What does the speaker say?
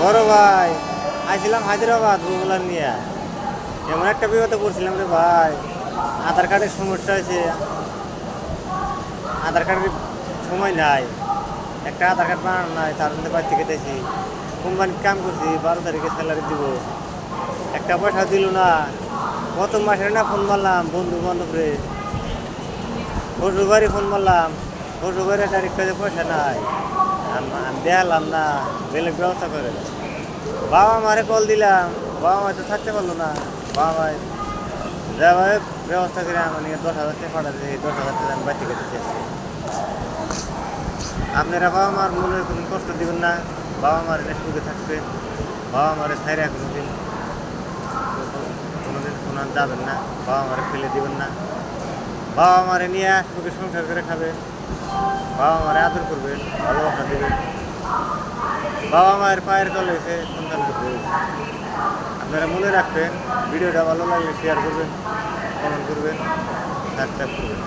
বড় ভাই আইছিলাম হায়দ্রাবাদ বগুলা নিয়ে। এমন একটা বিপদে পড়ছিলাম রে ভাই, আধার কার্ডের সমস্যা হয়েছে। আধার কার্ডের সময় নাই, একটা আধার কার্ড বানানো নাই, তার মধ্যে বাড়ি থেকে দিয়েছি। কোম্পানির কাম করছি, 12 তারিখে স্যালারি দিব, একটা পয়সা দিল না। গত মাসে না ফোন মারলাম বন্ধু বান্ধবরে, শ্বশুরবাড়ি ফোন মারলাম, শ্বশুরবাড়ির তারিখ কাজে পয়সা নাই। আমি দেখালাম না, বেলেগ ব্যবস্থা করে। বাবা মারে কল দিলাম, বাবা মা তো থাকতে পারলো না। বাবা মাই যাভাবে ব্যবস্থা করে আমার নিয়ে 10,000 টাকা পাঠাতে, 10,000 টাকা আমি বাড়ি থেকে দিতে। আপনারা বাবা মার মনে কোনো কষ্ট দিবেন না, বাবা মার সুখে থাকবে। বাবা মারে ছাইরা কোনোদিন শোনান যাবেন না, বাবা মারে ফেলে দিবেন না। বাবা মারে নিয়ে সুখে সংসার করে খাবেন, বাবা মারে আদর করবেন, ভালোবাসা দেবেন। বাবা মায়ের পায়ের তলে এসে সন্তান করবে। আপনারা মনে রাখবেন, ভিডিওটা ভালো লাগলে শেয়ার করবেন, কমেন্ট করবেন, সাবস্ক্রাইব করবেন।